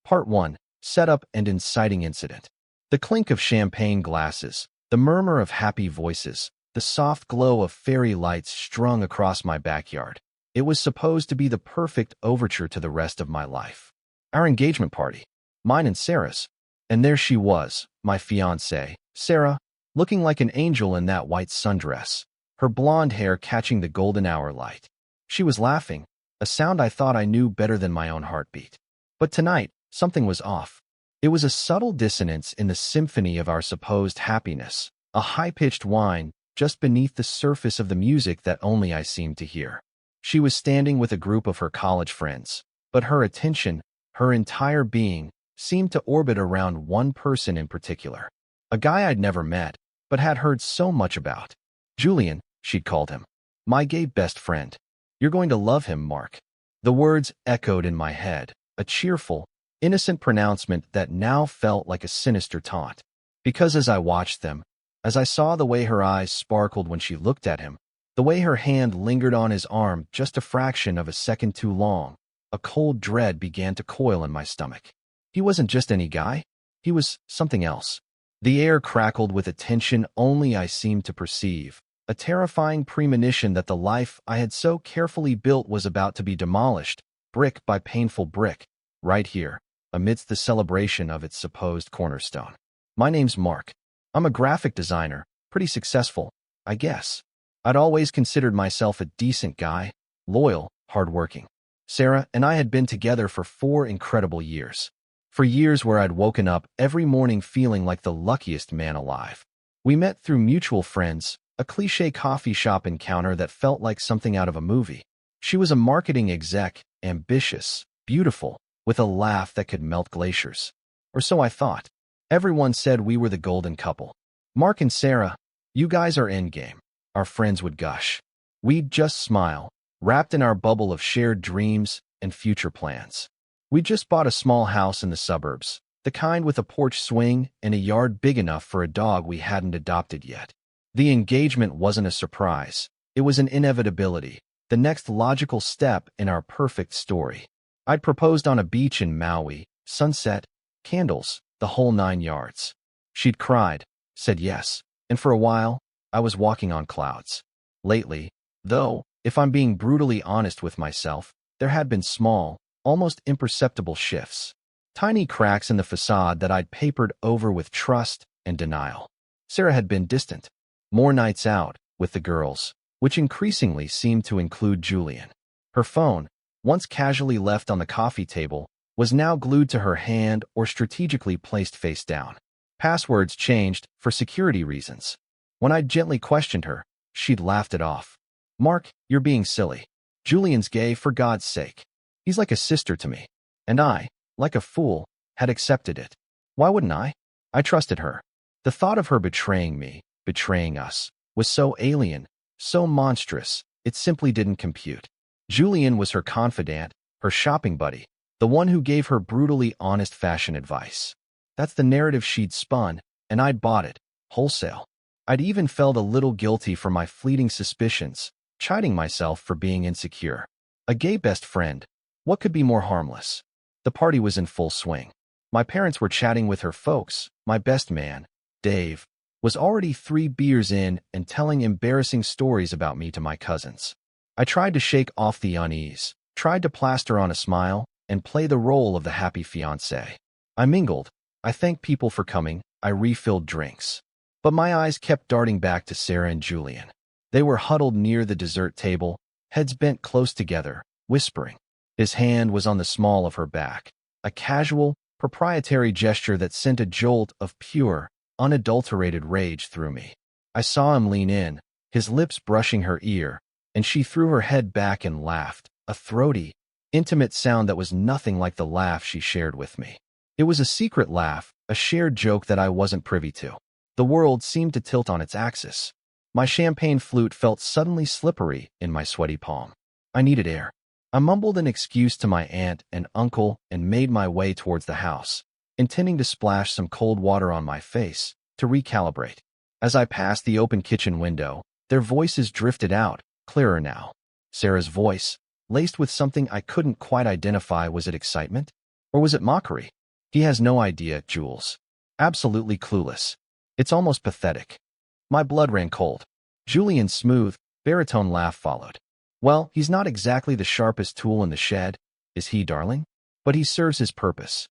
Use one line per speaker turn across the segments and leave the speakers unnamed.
Part 1. Setup and Inciting Incident. The clink of champagne glasses, the murmur of happy voices, the soft glow of fairy lights strung across my backyard. It was supposed to be the perfect overture to the rest of my life. Our engagement party, mine and Sarah's. And there she was, my fiancée, Sarah, looking like an angel in that white sundress, her blonde hair catching the golden hour light. She was laughing, a sound I thought I knew better than my own heartbeat. But tonight, something was off. It was a subtle dissonance in the symphony of our supposed happiness, a high-pitched whine just beneath the surface of the music that only I seemed to hear. She was standing with a group of her college friends, but her attention, her entire being, seemed to orbit around one person in particular. A guy I'd never met, but had heard so much about. Julian, she'd called him. My gay best friend. You're going to love him, Mark. The words echoed in my head, a cheerful, innocent pronouncement that now felt like a sinister taunt. Because as I watched them, as I saw the way her eyes sparkled when she looked at him, the way her hand lingered on his arm just a fraction of a second too long, a cold dread began to coil in my stomach. He wasn't just any guy. He was something else. The air crackled with a tension only I seemed to perceive, a terrifying premonition that the life I had so carefully built was about to be demolished, brick by painful brick, right here, amidst the celebration of its supposed cornerstone. My name's Mark. I'm a graphic designer, pretty successful, I guess. I'd always considered myself a decent guy, loyal, hardworking. Sarah and I had been together for 4 incredible years. For years where I'd woken up every morning feeling like the luckiest man alive. We met through mutual friends, a cliché coffee shop encounter that felt like something out of a movie. She was a marketing exec, ambitious, beautiful, with a laugh that could melt glaciers. Or so I thought. Everyone said we were the golden couple. Mark and Sarah, you guys are endgame. Our friends would gush. We'd just smile, wrapped in our bubble of shared dreams and future plans. We just bought a small house in the suburbs, the kind with a porch swing and a yard big enough for a dog we hadn't adopted yet. The engagement wasn't a surprise. It was an inevitability, the next logical step in our perfect story. I'd proposed on a beach in Maui, sunset, candles, the whole 9 yards. She'd cried, said yes, and for a while, I was walking on clouds. Lately, though, if I'm being brutally honest with myself, there had been small, almost imperceptible shifts. Tiny cracks in the facade that I'd papered over with trust and denial. Sarah had been distant. More nights out, with the girls, which increasingly seemed to include Julian. Her phone, once casually left on the coffee table, was now glued to her hand or strategically placed face down. Passwords changed for security reasons. When I'd gently questioned her, she'd laughed it off. Mark, you're being silly. Julian's gay, for God's sake. He's like a sister to me. And I, like a fool, had accepted it. Why wouldn't I? I trusted her. The thought of her betraying me, betraying us, was so alien, so monstrous, it simply didn't compute. Julian was her confidant, her shopping buddy, the one who gave her brutally honest fashion advice. That's the narrative she'd spun, and I'd bought it, wholesale. I'd even felt a little guilty for my fleeting suspicions, chiding myself for being insecure. A gay best friend. What could be more harmless? The party was in full swing. My parents were chatting with her folks. My best man, Dave, was already 3 beers in and telling embarrassing stories about me to my cousins. I tried to shake off the unease, tried to plaster on a smile, and play the role of the happy fiancé. I mingled. I thanked people for coming. I refilled drinks. But my eyes kept darting back to Sarah and Julian. They were huddled near the dessert table, heads bent close together, whispering. His hand was on the small of her back, a casual, proprietary gesture that sent a jolt of pure, unadulterated rage through me. I saw him lean in, his lips brushing her ear, and she threw her head back and laughed, a throaty, intimate sound that was nothing like the laugh she shared with me. It was a secret laugh, a shared joke that I wasn't privy to. The world seemed to tilt on its axis. My champagne flute felt suddenly slippery in my sweaty palm. I needed air. I mumbled an excuse to my aunt and uncle and made my way towards the house, intending to splash some cold water on my face, to recalibrate. As I passed the open kitchen window, their voices drifted out, clearer now. Sarah's voice, laced with something I couldn't quite identify. Was it excitement? Or was it mockery? He has no idea, Jules. Absolutely clueless. It's almost pathetic. My blood ran cold. Julian's smooth, baritone laugh followed. Well, he's not exactly the sharpest tool in the shed, is he, darling? But he serves his purpose.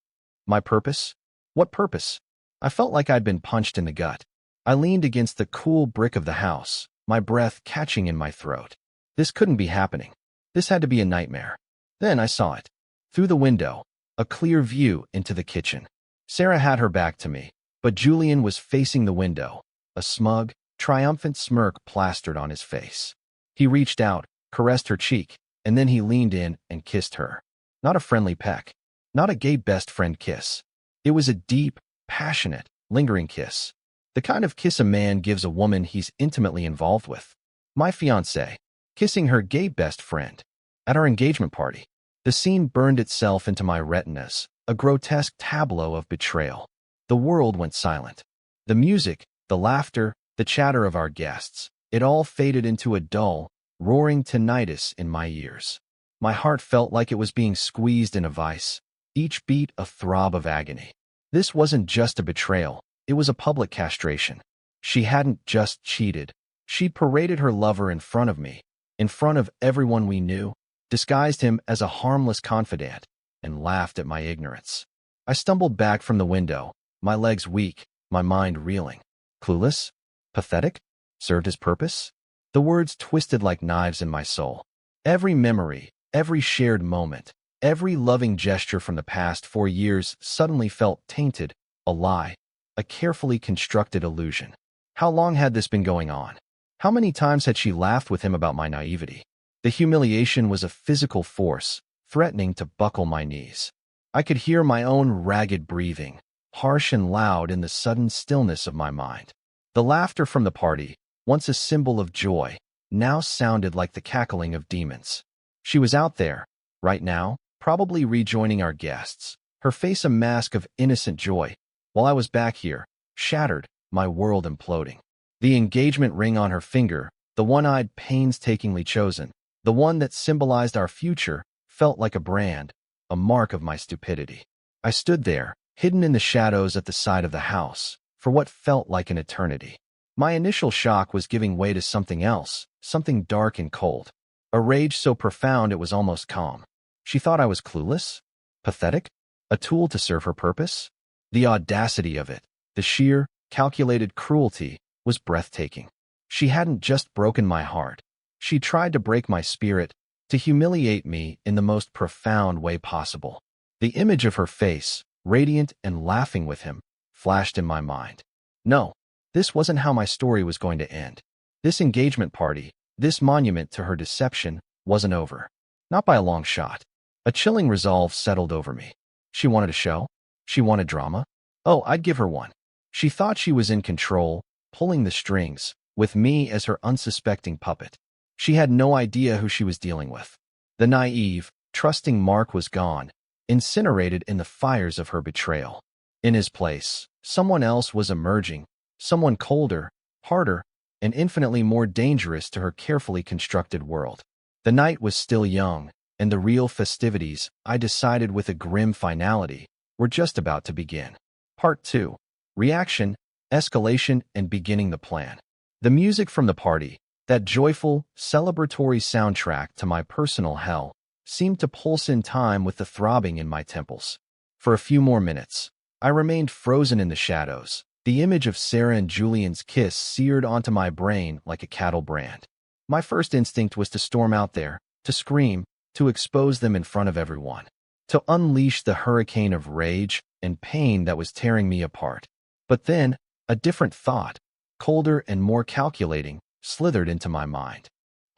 My purpose? What purpose? I felt like I'd been punched in the gut. I leaned against the cool brick of the house, my breath catching in my throat. This couldn't be happening. This had to be a nightmare. Then I saw it. Through the window, a clear view into the kitchen. Sarah had her back to me, but Julian was facing the window, a smug, triumphant smirk plastered on his face. He reached out, caressed her cheek, and then he leaned in and kissed her. Not a friendly peck. Not a gay best friend kiss. It was a deep, passionate, lingering kiss. The kind of kiss a man gives a woman he's intimately involved with. My fiancée, kissing her gay best friend. At our engagement party. The scene burned itself into my retinas, a grotesque tableau of betrayal. The world went silent. The music, the laughter, the chatter of our guests, it all faded into a dull, roaring tinnitus in my ears. My heart felt like it was being squeezed in a vice, each beat a throb of agony. This wasn't just a betrayal, it was a public castration. She hadn't just cheated. She'd paraded her lover in front of me, in front of everyone we knew, disguised him as a harmless confidant, and laughed at my ignorance. I stumbled back from the window, my legs weak, my mind reeling. Clueless? Pathetic? Served his purpose? The words twisted like knives in my soul. Every memory, every shared moment, every loving gesture from the past 4 years suddenly felt tainted, a lie, a carefully constructed illusion. How long had this been going on? How many times had she laughed with him about my naivety? The humiliation was a physical force, threatening to buckle my knees. I could hear my own ragged breathing, harsh and loud in the sudden stillness of my mind. The laughter from the party, once a symbol of joy, now sounded like the cackling of demons. She was out there, right now, probably rejoining our guests, her face a mask of innocent joy, while I was back here, shattered, my world imploding. The engagement ring on her finger, the one I'd painstakingly chosen, the one that symbolized our future, felt like a brand, a mark of my stupidity. I stood there, hidden in the shadows at the side of the house, for what felt like an eternity. My initial shock was giving way to something else, something dark and cold. A rage so profound it was almost calm. She thought I was clueless? Pathetic? A tool to serve her purpose? The audacity of it, the sheer, calculated cruelty, was breathtaking. She hadn't just broken my heart. She tried to break my spirit, to humiliate me in the most profound way possible. The image of her face, radiant and laughing with him, flashed in my mind. No, this wasn't how my story was going to end. This engagement party, this monument to her deception, wasn't over. Not by a long shot. A chilling resolve settled over me. She wanted a show? She wanted drama? Oh, I'd give her one. She thought she was in control, pulling the strings, with me as her unsuspecting puppet. She had no idea who she was dealing with. The naive, trusting Mark was gone, incinerated in the fires of her betrayal. In his place, someone else was emerging, someone colder, harder, and infinitely more dangerous to her carefully constructed world. The night was still young, and the real festivities, I decided with a grim finality, were just about to begin. Part 2. Reaction, escalation, and beginning the plan. The music from the party, that joyful, celebratory soundtrack to my personal hell, seemed to pulse in time with the throbbing in my temples. For a few more minutes, I remained frozen in the shadows, the image of Sarah and Julian's kiss seared onto my brain like a cattle brand. My first instinct was to storm out there, to scream, to expose them in front of everyone, to unleash the hurricane of rage and pain that was tearing me apart. But then, a different thought, colder and more calculating, slithered into my mind.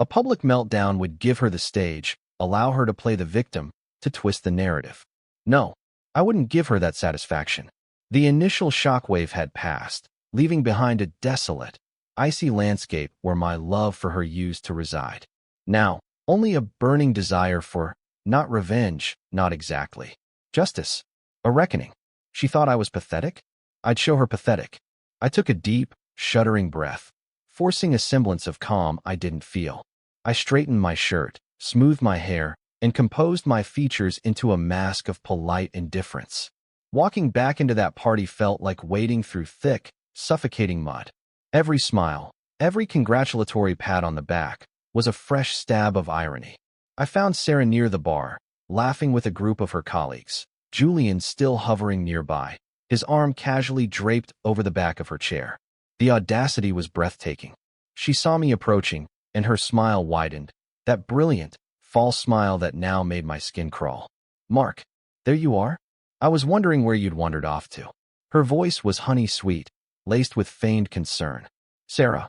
A public meltdown would give her the stage, allow her to play the victim, to twist the narrative. No, I wouldn't give her that satisfaction. The initial shockwave had passed, leaving behind a desolate, icy landscape where my love for her used to reside. Now, only a burning desire for, not revenge, not exactly, justice, a reckoning. She thought I was pathetic? I'd show her pathetic. I took a deep, shuddering breath, forcing a semblance of calm I didn't feel. I straightened my shirt, smoothed my hair, and composed my features into a mask of polite indifference. Walking back into that party felt like wading through thick, suffocating mud. Every smile, every congratulatory pat on the back, was a fresh stab of irony. I found Sarah near the bar, laughing with a group of her colleagues, Julian still hovering nearby, his arm casually draped over the back of her chair. The audacity was breathtaking. She saw me approaching, and her smile widened, that brilliant, false smile that now made my skin crawl. "Mark, there you are? I was wondering where you'd wandered off to." Her voice was honey-sweet, laced with feigned concern. "Sarah,"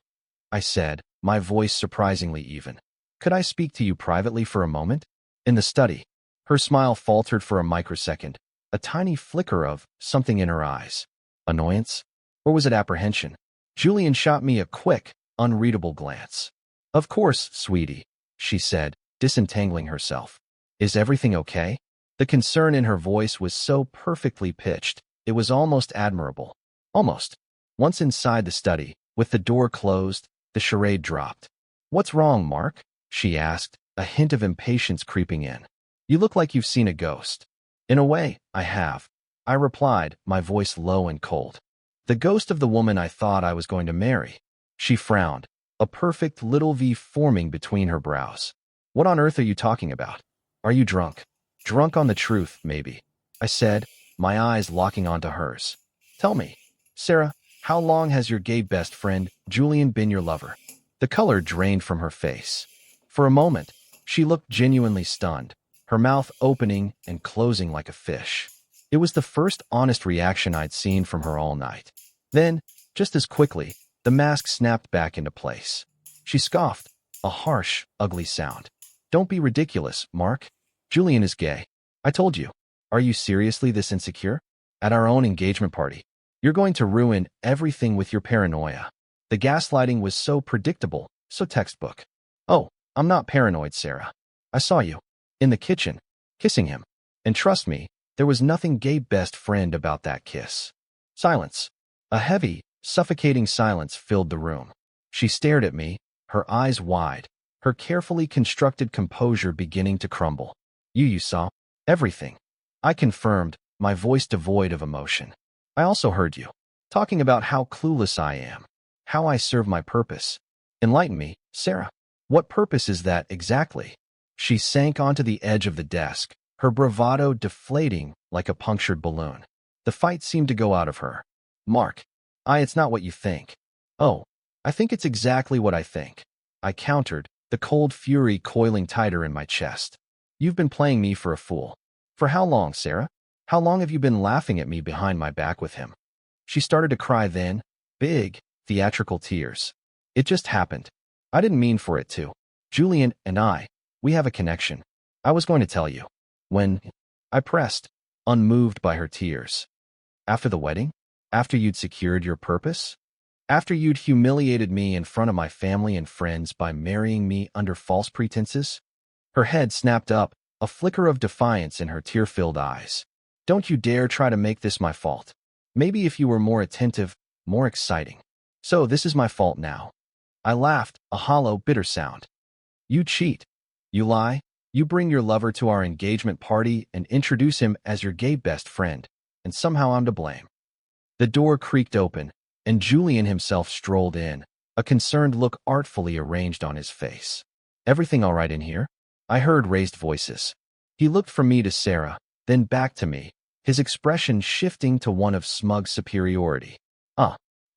I said, my voice surprisingly even. "Could I speak to you privately for a moment?" In the study, her smile faltered for a microsecond, a tiny flicker of something in her eyes. Annoyance? Or was it apprehension? Julian shot me a quick, unreadable glance. "Of course, sweetie," she said, disentangling herself. "Is everything okay?" The concern in her voice was so perfectly pitched, it was almost admirable. Almost. Once inside the study, with the door closed, the charade dropped. "What's wrong, Mark?" she asked, a hint of impatience creeping in. "You look like you've seen a ghost." "In a way, I have," I replied, my voice low and cold. "The ghost of the woman I thought I was going to marry." She frowned, a perfect little V forming between her brows. "What on earth are you talking about? Are you drunk?" "Drunk on the truth, maybe," I said, my eyes locking onto hers. "Tell me, Sarah, how long has your gay best friend, Julian, been your lover?" The color drained from her face. For a moment, she looked genuinely stunned, her mouth opening and closing like a fish. It was the first honest reaction I'd seen from her all night. Then, just as quickly, the mask snapped back into place. She scoffed, a harsh, ugly sound. "Don't be ridiculous, Mark. Julian is gay. I told you. Are you seriously this insecure? At our own engagement party. You're going to ruin everything with your paranoia." The gaslighting was so predictable, so textbook. "Oh, I'm not paranoid, Sarah. I saw you. In the kitchen. Kissing him. And trust me, there was nothing gay best friend about that kiss." Silence. A heavy, suffocating silence filled the room. She stared at me, her eyes wide, her carefully constructed composure beginning to crumble. You saw everything," I confirmed, my voice devoid of emotion. "I also heard you talking about how clueless I am, how I serve my purpose. Enlighten me, Sarah. What purpose is that exactly?" She sank onto the edge of the desk, her bravado deflating like a punctured balloon. The fight seemed to go out of her. "Mark, it's not what you think." "Oh, I think it's exactly what I think," I countered, the cold fury coiling tighter in my chest. "You've been playing me for a fool. For how long, Sarah? How long have you been laughing at me behind my back with him?" She started to cry then, big, theatrical tears. "It just happened. I didn't mean for it to. Julian and we have a connection. I was going to tell you. When," I pressed, unmoved by her tears. "After the wedding? After you'd secured your purpose? After you'd humiliated me in front of my family and friends by marrying me under false pretenses?" Her head snapped up, a flicker of defiance in her tear-filled eyes. "Don't you dare try to make this my fault. Maybe if you were more attentive, more exciting. So this is my fault now." I laughed, a hollow, bitter sound. "You cheat. You lie. You bring your lover to our engagement party and introduce him as your gay best friend, and somehow I'm to blame." The door creaked open, and Julian himself strolled in, a concerned look artfully arranged on his face. "Everything all right in here?" I heard raised voices. He looked from me to Sarah, then back to me, his expression shifting to one of smug superiority.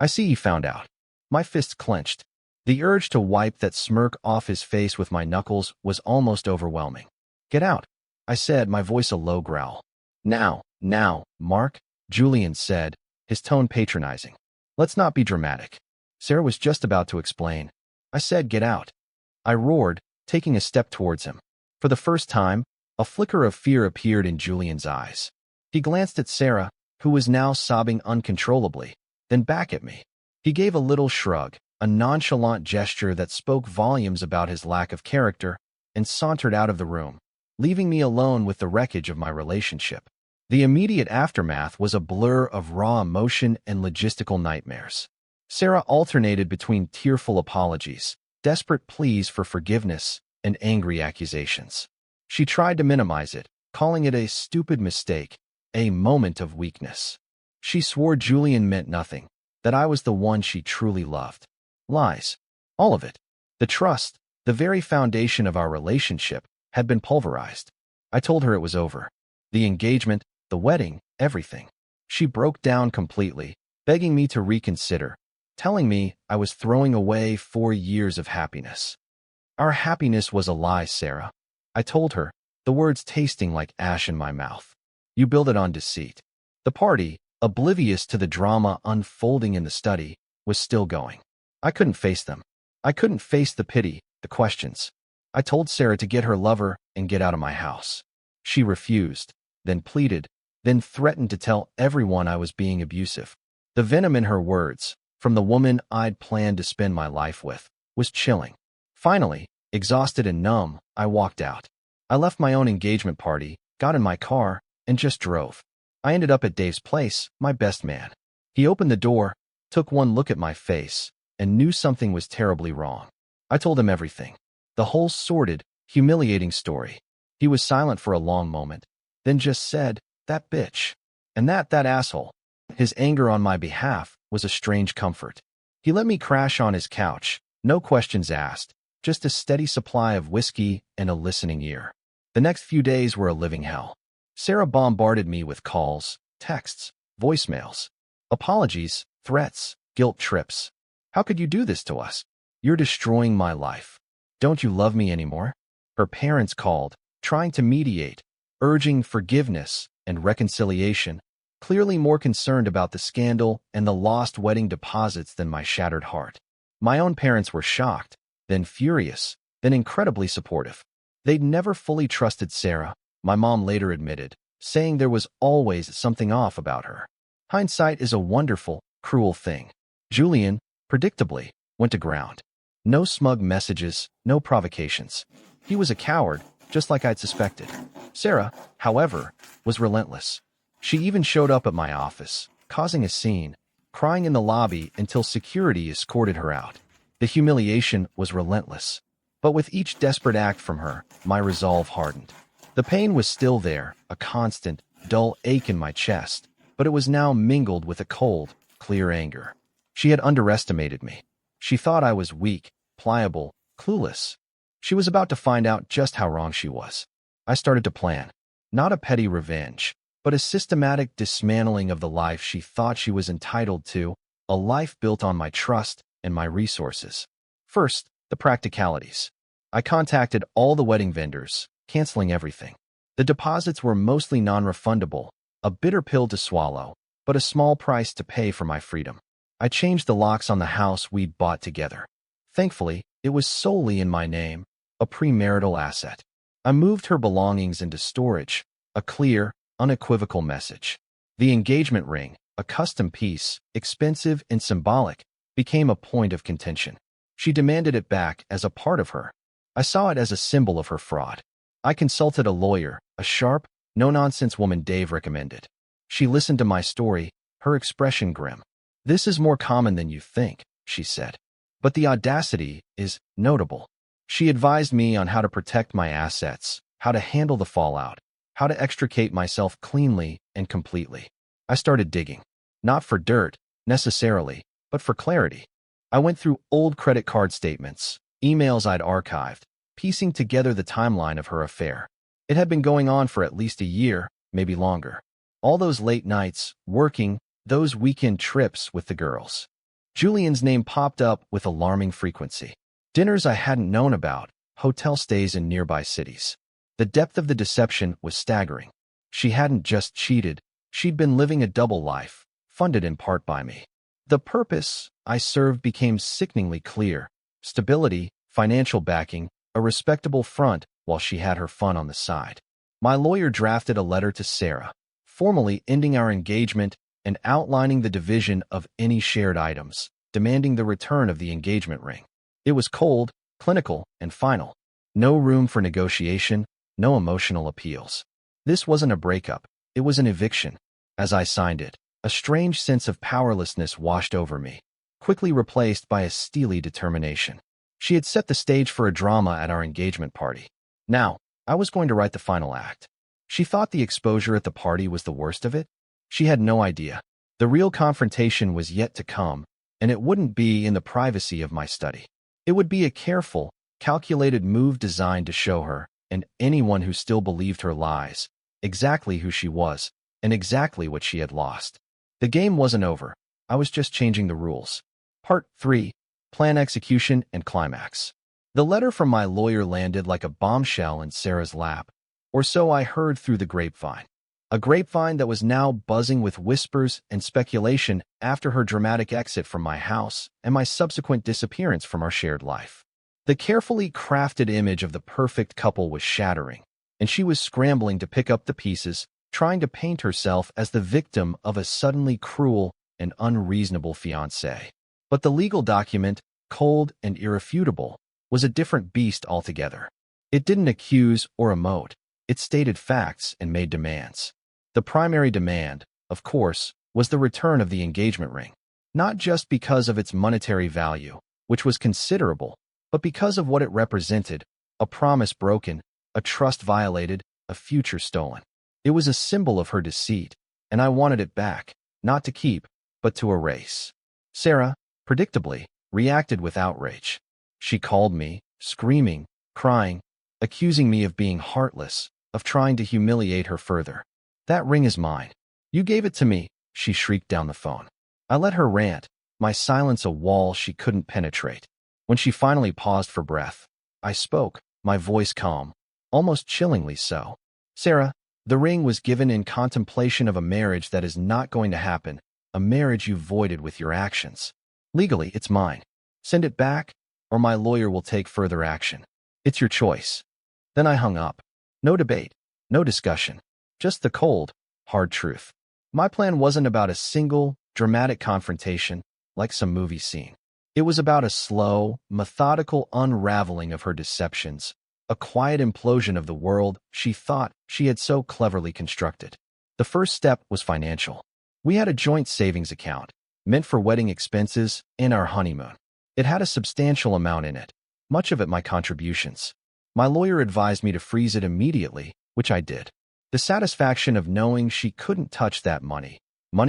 I see he found out." My fists clenched. The urge to wipe that smirk off his face with my knuckles was almost overwhelming. "Get out," I said, my voice a low growl. Now, Mark," Julian said, his tone patronizing. "Let's not be dramatic." Sarah was just about to explain. I said, "Get out." I roared, taking a step towards him. For the first time, a flicker of fear appeared in Julian's eyes. He glanced at Sarah, who was now sobbing uncontrollably, then back at me. He gave a little shrug, a nonchalant gesture that spoke volumes about his lack of character, and sauntered out of the room, leaving me alone with the wreckage of my relationship. The immediate aftermath was a blur of raw emotion and logistical nightmares. Sarah alternated between tearful apologies, desperate pleas for forgiveness, and angry accusations. She tried to minimize it, calling it a stupid mistake, a moment of weakness. She swore Julian meant nothing, that I was the one she truly loved. Lies. All of it. The trust, the very foundation of our relationship, had been pulverized. I told her it was over. The engagement, the wedding, everything. She broke down completely, begging me to reconsider, telling me I was throwing away 4 years of happiness. Our happiness was a lie, Sarah. I told her, the words tasting like ash in my mouth. You build it on deceit. The party, oblivious to the drama unfolding in the study, was still going. I couldn't face them. I couldn't face the pity, the questions. I told Sarah to get her lover and get out of my house. She refused, then pleaded, then threatened to tell everyone I was being abusive. The venom in her words, from the woman I'd planned to spend my life with, was chilling. Finally, exhausted and numb, I walked out. I left my own engagement party, got in my car, and just drove. I ended up at Dave's place, my best man. He opened the door, took one look at my face, and knew something was terribly wrong. I told him everything. The whole sordid, humiliating story. He was silent for a long moment, then just said, "That bitch." And that asshole. His anger on my behalf was a strange comfort. He let me crash on his couch, no questions asked, just a steady supply of whiskey and a listening ear. The next few days were a living hell. Sarah bombarded me with calls, texts, voicemails, apologies, threats, guilt trips. How could you do this to us? You're destroying my life. Don't you love me anymore? Her parents called, trying to mediate, urging forgiveness and reconciliation, clearly more concerned about the scandal and the lost wedding deposits than my shattered heart. My own parents were shocked, then furious, then incredibly supportive. They'd never fully trusted Sarah, my mom later admitted, saying there was always something off about her. Hindsight is a wonderful, cruel thing. Julian, predictably, went to ground. No smug messages, no provocations. He was a coward, just like I'd suspected. Sarah, however, was relentless. She even showed up at my office, causing a scene, crying in the lobby until security escorted her out. The humiliation was relentless. But with each desperate act from her, my resolve hardened. The pain was still there, a constant, dull ache in my chest, but it was now mingled with a cold, clear anger. She had underestimated me. She thought I was weak, pliable, clueless. She was about to find out just how wrong she was. I started to plan. Not a petty revenge, but a systematic dismantling of the life she thought she was entitled to, a life built on my trust and my resources. First, the practicalities. I contacted all the wedding vendors, canceling everything. The deposits were mostly non-refundable, a bitter pill to swallow, but a small price to pay for my freedom. I changed the locks on the house we'd bought together. Thankfully, it was solely in my name, a premarital asset. I moved her belongings into storage, a clear, unequivocal message. The engagement ring, a custom piece, expensive and symbolic, became a point of contention. She demanded it back as a part of her. I saw it as a symbol of her fraud. I consulted a lawyer, a sharp, no-nonsense woman Dave recommended. She listened to my story, her expression grim. "This is more common than you think," she said. "But the audacity is notable." She advised me on how to protect my assets, how to handle the fallout, how to extricate myself cleanly and completely. I started digging. Not for dirt, necessarily, but for clarity. I went through old credit card statements, emails I'd archived, piecing together the timeline of her affair. It had been going on for at least a year, maybe longer. All those late nights, working, those weekend trips with the girls. Julian's name popped up with alarming frequency. Dinners I hadn't known about, hotel stays in nearby cities. The depth of the deception was staggering. She hadn't just cheated, she'd been living a double life, funded in part by me. The purpose I served became sickeningly clear: stability, financial backing, a respectable front while she had her fun on the side. My lawyer drafted a letter to Sarah, formally ending our engagement and outlining the division of any shared items, demanding the return of the engagement ring. It was cold, clinical, and final. No room for negotiation, no emotional appeals. This wasn't a breakup, it was an eviction. As I signed it, a strange sense of powerlessness washed over me, quickly replaced by a steely determination. She had set the stage for a drama at our engagement party. Now, I was going to write the final act. She thought the exposure at the party was the worst of it. She had no idea. The real confrontation was yet to come, and it wouldn't be in the privacy of my study. It would be a careful, calculated move designed to show her, and anyone who still believed her lies, exactly who she was, and exactly what she had lost. The game wasn't over. I was just changing the rules. Part 3. Plan Execution and Climax. The letter from my lawyer landed like a bombshell in Sarah's lap, or so I heard through the grapevine. A grapevine that was now buzzing with whispers and speculation after her dramatic exit from my house and my subsequent disappearance from our shared life. The carefully crafted image of the perfect couple was shattering, and she was scrambling to pick up the pieces, trying to paint herself as the victim of a suddenly cruel and unreasonable fiancé. But the legal document, cold and irrefutable, was a different beast altogether. It didn't accuse or emote. It stated facts and made demands. The primary demand, of course, was the return of the engagement ring, not just because of its monetary value, which was considerable, but because of what it represented: a promise broken, a trust violated, a future stolen. It was a symbol of her deceit, and I wanted it back, not to keep, but to erase. Sarah, predictably, reacted with outrage. She called me, screaming, crying, accusing me of being heartless, of trying to humiliate her further. "That ring is mine. You gave it to me," she shrieked down the phone. I let her rant, my silence a wall she couldn't penetrate. When she finally paused for breath, I spoke, my voice calm, almost chillingly so. "Sarah, the ring was given in contemplation of a marriage that is not going to happen, a marriage you voided with your actions. Legally, it's mine. Send it back, or my lawyer will take further action. It's your choice." Then I hung up. No debate, no discussion. Just the cold, hard truth. My plan wasn't about a single, dramatic confrontation like some movie scene. It was about a slow, methodical unraveling of her deceptions, a quiet implosion of the world she thought she had so cleverly constructed. The first step was financial. We had a joint savings account, meant for wedding expenses and our honeymoon. It had a substantial amount in it, much of it my contributions. My lawyer advised me to freeze it immediately, which I did. The satisfaction of knowing she couldn't touch that money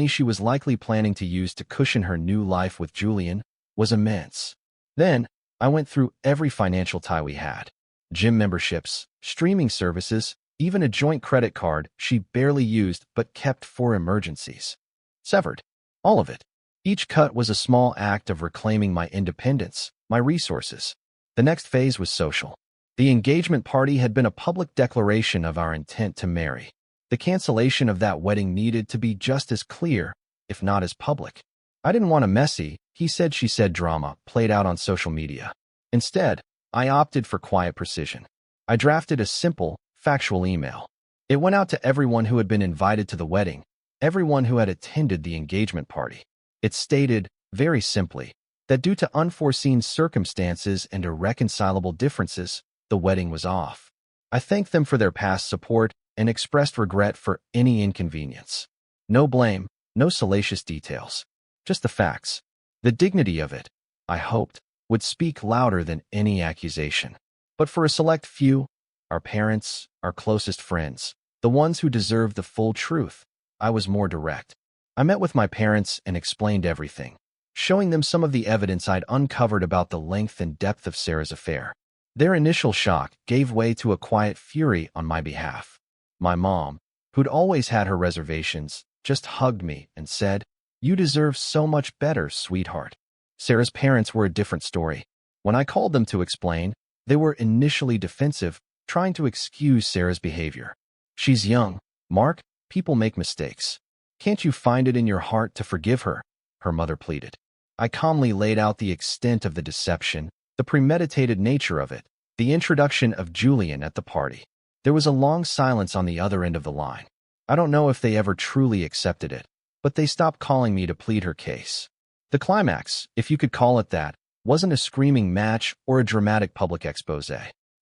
she was likely planning to use to cushion her new life with Julian, was immense. Then, I went through every financial tie we had. Gym memberships, streaming services, even a joint credit card she barely used but kept for emergencies. Severed. All of it. Each cut was a small act of reclaiming my independence, my resources. The next phase was social. The engagement party had been a public declaration of our intent to marry. The cancellation of that wedding needed to be just as clear, if not as public. I didn't want a messy, he said she said drama played out on social media. Instead, I opted for quiet precision. I drafted a simple, factual email. It went out to everyone who had been invited to the wedding, everyone who had attended the engagement party. It stated, very simply, that due to unforeseen circumstances and irreconcilable differences, the wedding was off. I thanked them for their past support and expressed regret for any inconvenience. No blame, no salacious details. Just the facts. The dignity of it, I hoped, would speak louder than any accusation. But for a select few, our parents, our closest friends, the ones who deserved the full truth, I was more direct. I met with my parents and explained everything, showing them some of the evidence I'd uncovered about the length and depth of Sarah's affair. Their initial shock gave way to a quiet fury on my behalf. My mom, who'd always had her reservations, just hugged me and said, "You deserve so much better, sweetheart." Sarah's parents were a different story. When I called them to explain, they were initially defensive, trying to excuse Sarah's behavior. "She's young, Mark, people make mistakes. Can't you find it in your heart to forgive her?" her mother pleaded. I calmly laid out the extent of the deception, the premeditated nature of it, the introduction of Julian at the party. There was a long silence on the other end of the line. I don't know if they ever truly accepted it, but they stopped calling me to plead her case. The climax, if you could call it that, wasn't a screaming match or a dramatic public expose.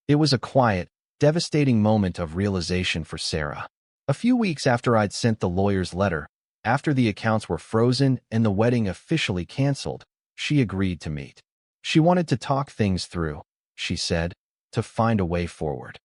It was a quiet, devastating moment of realization for Sarah. A few weeks after I'd sent the lawyer's letter, after the accounts were frozen and the wedding officially canceled, she agreed to meet. She wanted to talk things through, she said, to find a way forward.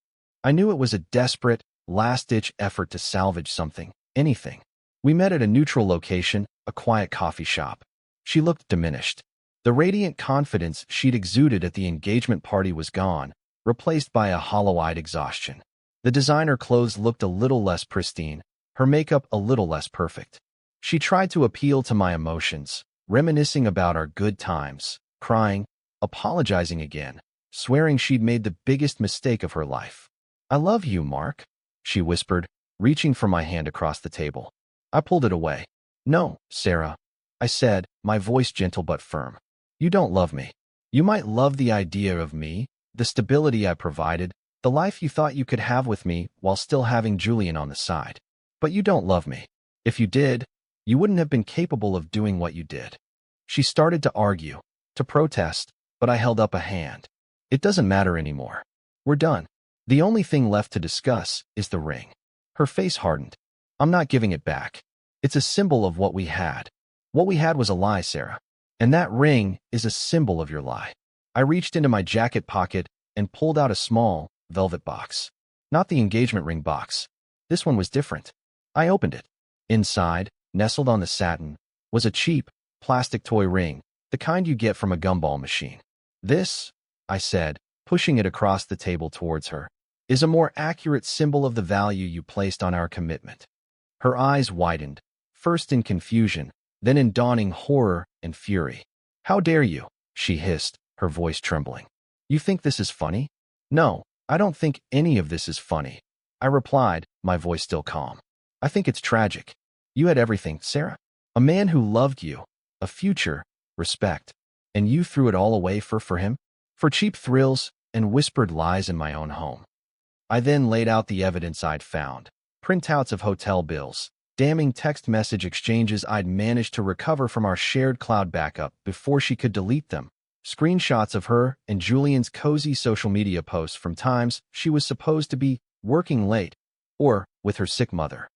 I knew it was a desperate, last-ditch effort to salvage something, anything. We met at a neutral location, a quiet coffee shop. She looked diminished. The radiant confidence she'd exuded at the engagement party was gone, replaced by a hollow-eyed exhaustion. The designer clothes looked a little less pristine, her makeup a little less perfect. She tried to appeal to my emotions, reminiscing about our good times, crying, apologizing again, swearing she'd made the biggest mistake of her life. "I love you, Mark," she whispered, reaching for my hand across the table. I pulled it away. "No, Sarah," I said, my voice gentle but firm. "You don't love me. You might love the idea of me, the stability I provided, the life you thought you could have with me while still having Julian on the side. But you don't love me. If you did, you wouldn't have been capable of doing what you did." She started to argue, to protest, but I held up a hand. "It doesn't matter anymore. We're done. The only thing left to discuss is the ring." Her face hardened. "I'm not giving it back. It's a symbol of what we had. What we had was a lie, Sarah. And that ring is a symbol of your lie." I reached into my jacket pocket and pulled out a small, velvet box. Not the engagement ring box. This one was different. I opened it. Inside, nestled on the satin, was a cheap, plastic toy ring, the kind you get from a gumball machine. "This," I said, pushing it across the table towards her, "is a more accurate symbol of the value you placed on our commitment." Her eyes widened, first in confusion, then in dawning horror and fury. "How dare you?" she hissed, her voice trembling. "You think this is funny?" "No, I don't think any of this is funny," I replied, my voice still calm. "I think it's tragic. You had everything, Sarah. A man who loved you, a future, respect, and you threw it all away for him? For cheap thrills and whispered lies in my own home." I then laid out the evidence I'd found. Printouts of hotel bills, damning text message exchanges I'd managed to recover from our shared cloud backup before she could delete them, screenshots of her and Julian's cozy social media posts from times she was supposed to be working late or with her sick mother.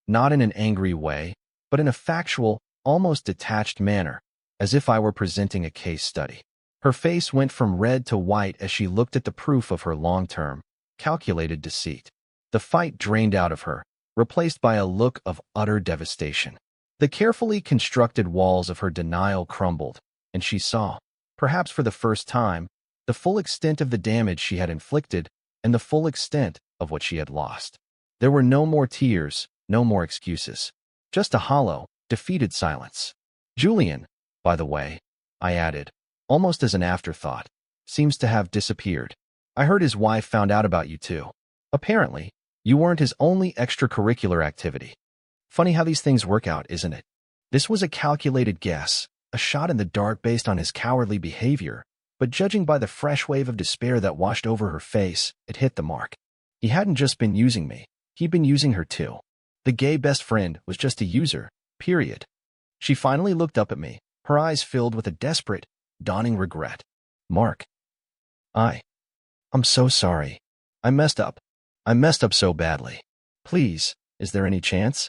Not in an angry way, but in a factual, almost detached manner, as if I were presenting a case study. Her face went from red to white as she looked at the proof of her long-term, calculated deceit. The fight drained out of her, replaced by a look of utter devastation. The carefully constructed walls of her denial crumbled, and she saw, perhaps for the first time, the full extent of the damage she had inflicted and the full extent of what she had lost. There were no more tears, no more excuses. Just a hollow, defeated silence. "Julian, by the way," I added, almost as an afterthought, "seems to have disappeared. I heard his wife found out about you too. Apparently, you weren't his only extracurricular activity." Funny how these things work out, isn't it? This was a calculated guess, a shot in the dark based on his cowardly behavior, but judging by the fresh wave of despair that washed over her face, it hit the mark. He hadn't just been using me, he'd been using her too. The gay best friend was just a user, period. She finally looked up at me, her eyes filled with a desperate, dawning regret. "Mark, I'm so sorry. I messed up. I messed up so badly. Please, is there any chance?"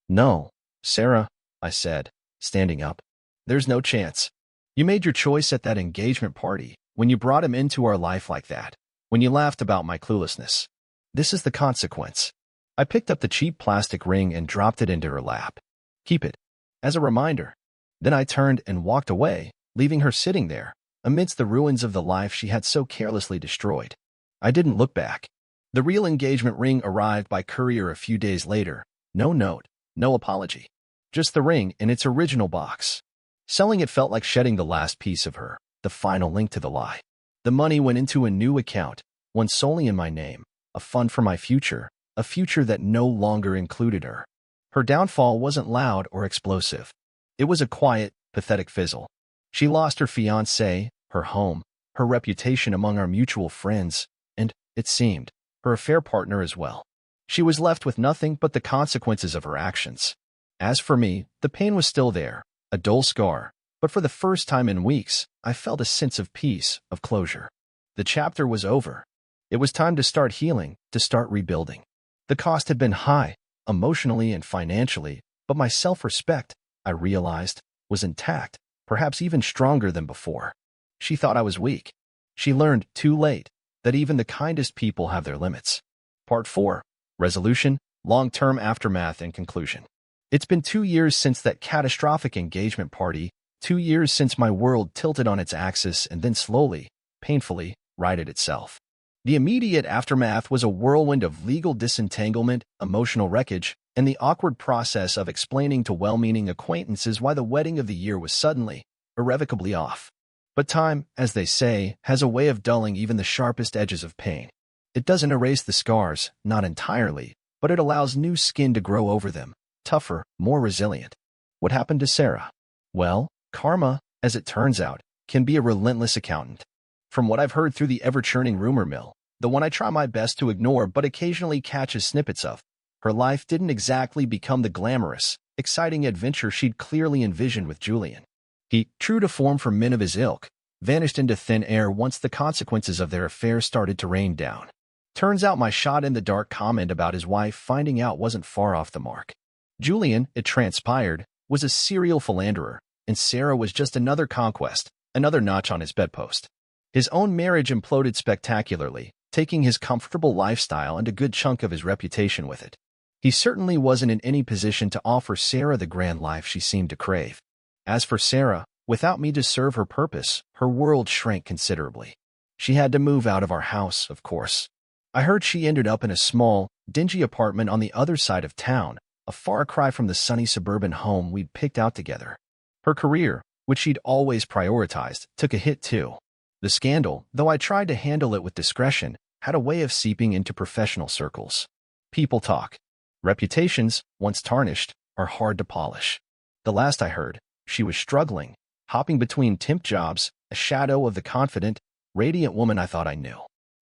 "No, Sarah," I said, standing up. "There's no chance. You made your choice at that engagement party, when you brought him into our life like that, when you laughed about my cluelessness. This is the consequence." I picked up the cheap plastic ring and dropped it into her lap. "Keep it, as a reminder." Then I turned and walked away, leaving her sitting there, amidst the ruins of the life she had so carelessly destroyed. I didn't look back. The real engagement ring arrived by courier a few days later. No note, no apology. Just the ring in its original box. Selling it felt like shedding the last piece of her, the final link to the lie. The money went into a new account, one solely in my name, a fund for my future, a future that no longer included her. Her downfall wasn't loud or explosive. It was a quiet, pathetic fizzle. She lost her fiancé, her home, her reputation among our mutual friends, and, it seemed, her affair partner as well. She was left with nothing but the consequences of her actions. As for me, the pain was still there, a dull scar, but for the first time in weeks, I felt a sense of peace, of closure. The chapter was over. It was time to start healing, to start rebuilding. The cost had been high, emotionally and financially, but my self-respect, I realized, was intact, perhaps even stronger than before. She thought I was weak. She learned too late, that even the kindest people have their limits. Part 4. Resolution, Long-Term Aftermath and Conclusion. It's been 2 years since that catastrophic engagement party, 2 years since my world tilted on its axis and then slowly, painfully, righted itself. The immediate aftermath was a whirlwind of legal disentanglement, emotional wreckage, and the awkward process of explaining to well-meaning acquaintances why the wedding of the year was suddenly, irrevocably off. But time, as they say, has a way of dulling even the sharpest edges of pain. It doesn't erase the scars, not entirely, but it allows new skin to grow over them, tougher, more resilient. What happened to Sarah? Well, karma, as it turns out, can be a relentless accountant. From what I've heard through the ever-churning rumor mill, the one I try my best to ignore but occasionally catches snippets of, her life didn't exactly become the glamorous, exciting adventure she'd clearly envisioned with Julian. He, true to form for men of his ilk, vanished into thin air once the consequences of their affair started to rain down. Turns out my shot-in-the-dark comment about his wife finding out wasn't far off the mark. Julian, it transpired, was a serial philanderer, and Sarah was just another conquest, another notch on his bedpost. His own marriage imploded spectacularly, taking his comfortable lifestyle and a good chunk of his reputation with it. He certainly wasn't in any position to offer Sarah the grand life she seemed to crave. As for Sarah, without me to serve her purpose, her world shrank considerably. She had to move out of our house, of course. I heard she ended up in a small, dingy apartment on the other side of town, a far cry from the sunny suburban home we'd picked out together. Her career, which she'd always prioritized, took a hit too. The scandal, though I tried to handle it with discretion, had a way of seeping into professional circles. People talk. Reputations, once tarnished, are hard to polish. The last I heard, she was struggling, hopping between temp jobs, a shadow of the confident, radiant woman I thought I knew.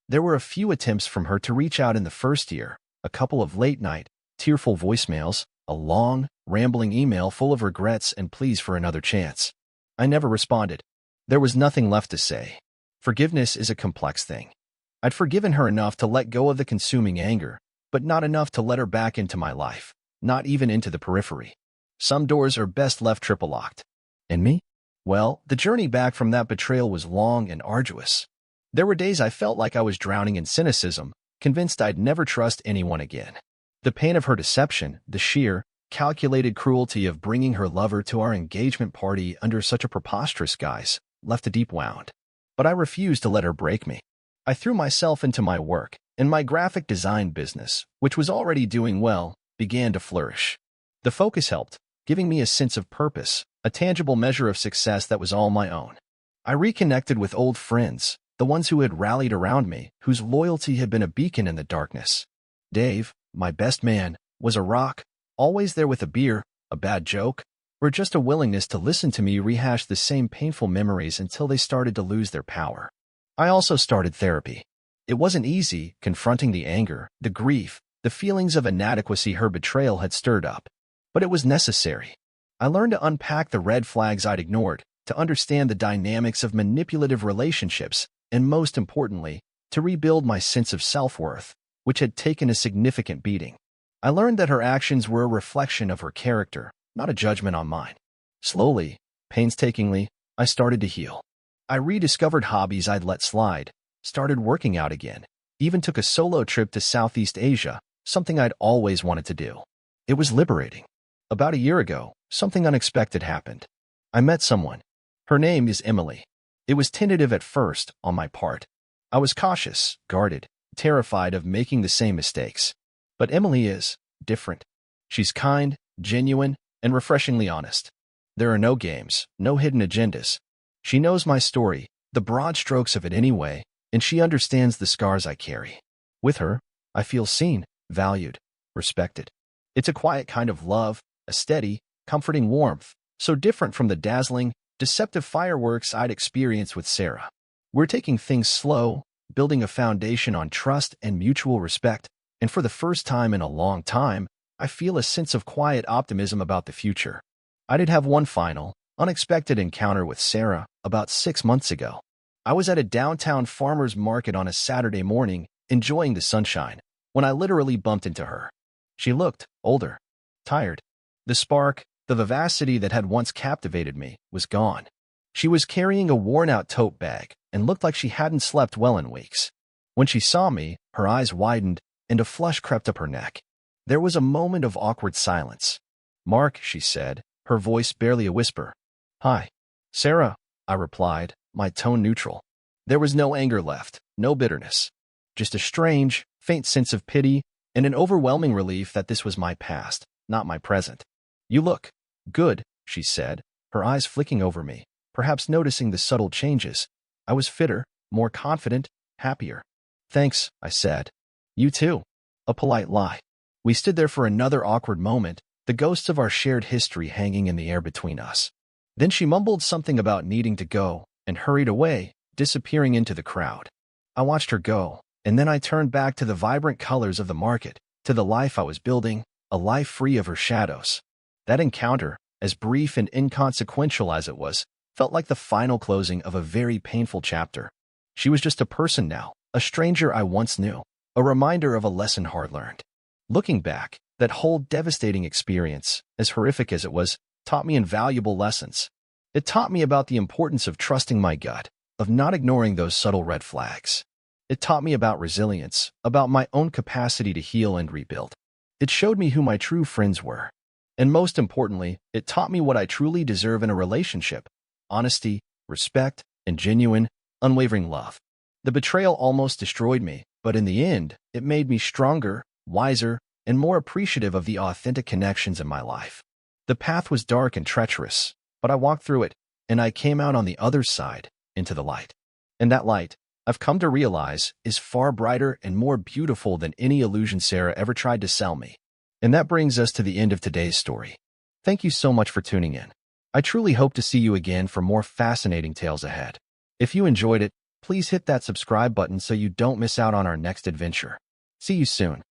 There were a few attempts from her to reach out in the first year, a couple of late-night, tearful voicemails, a long, rambling email full of regrets and pleas for another chance. I never responded. There was nothing left to say. Forgiveness is a complex thing. I'd forgiven her enough to let go of the consuming anger, but not enough to let her back into my life, not even into the periphery. Some doors are best left triple-locked. And me? Well, the journey back from that betrayal was long and arduous. There were days I felt like I was drowning in cynicism, convinced I'd never trust anyone again. The pain of her deception, the sheer, calculated cruelty of bringing her lover to our engagement party under such a preposterous guise, left a deep wound. But I refused to let her break me. I threw myself into my work, and my graphic design business, which was already doing well, began to flourish. The focus helped, giving me a sense of purpose, a tangible measure of success that was all my own. I reconnected with old friends, the ones who had rallied around me, whose loyalty had been a beacon in the darkness. Dave, my best man, was a rock, always there with a beer, a bad joke, or just a willingness to listen to me rehash the same painful memories until they started to lose their power. I also started therapy. It wasn't easy, confronting the anger, the grief, the feelings of inadequacy her betrayal had stirred up. But it was necessary. I learned to unpack the red flags I'd ignored, to understand the dynamics of manipulative relationships, and most importantly, to rebuild my sense of self-worth, which had taken a significant beating. I learned that her actions were a reflection of her character, not a judgment on mine. Slowly, painstakingly, I started to heal. I rediscovered hobbies I'd let slide, started working out again, even took a solo trip to Southeast Asia, something I'd always wanted to do. It was liberating. About a year ago, something unexpected happened. I met someone. Her name is Emily. It was tentative at first, on my part. I was cautious, guarded, terrified of making the same mistakes. But Emily is different. She's kind, genuine, and refreshingly honest. There are no games, no hidden agendas. She knows my story, the broad strokes of it anyway, and she understands the scars I carry. With her, I feel seen, valued, respected. It's a quiet kind of love, a steady, comforting warmth, so different from the dazzling, deceptive fireworks I'd experienced with Sarah. We're taking things slow, building a foundation on trust and mutual respect, and for the first time in a long time, I feel a sense of quiet optimism about the future. I did have one final, unexpected encounter with Sarah about 6 months ago. I was at a downtown farmer's market on a Saturday morning, enjoying the sunshine, when I literally bumped into her. She looked older, tired. The spark, the vivacity that had once captivated me, was gone. She was carrying a worn-out tote bag and looked like she hadn't slept well in weeks. When she saw me, her eyes widened and a flush crept up her neck. There was a moment of awkward silence. "Mark," she said, her voice barely a whisper. "Hi." "Sarah," I replied, my tone neutral. There was no anger left, no bitterness. Just a strange, faint sense of pity and an overwhelming relief that this was my past, not my present. "You look good," she said, her eyes flicking over me, perhaps noticing the subtle changes. I was fitter, more confident, happier. "Thanks," I said. "You too." A polite lie. We stood there for another awkward moment, the ghosts of our shared history hanging in the air between us. Then she mumbled something about needing to go and hurried away, disappearing into the crowd. I watched her go, and then I turned back to the vibrant colors of the market, to the life I was building, a life free of her shadows. That encounter, as brief and inconsequential as it was, felt like the final closing of a very painful chapter. She was just a person now, a stranger I once knew, a reminder of a lesson hard learned. Looking back, that whole devastating experience, as horrific as it was, taught me invaluable lessons. It taught me about the importance of trusting my gut, of not ignoring those subtle red flags. It taught me about resilience, about my own capacity to heal and rebuild. It showed me who my true friends were. And most importantly, it taught me what I truly deserve in a relationship: honesty, respect, and genuine, unwavering love. The betrayal almost destroyed me, but in the end, it made me stronger, wiser, and more appreciative of the authentic connections in my life. The path was dark and treacherous, but I walked through it, and I came out on the other side, into the light. And that light, I've come to realize, is far brighter and more beautiful than any illusion Sarah ever tried to sell me. And that brings us to the end of today's story. Thank you so much for tuning in. I truly hope to see you again for more fascinating tales ahead. If you enjoyed it, please hit that subscribe button so you don't miss out on our next adventure. See you soon.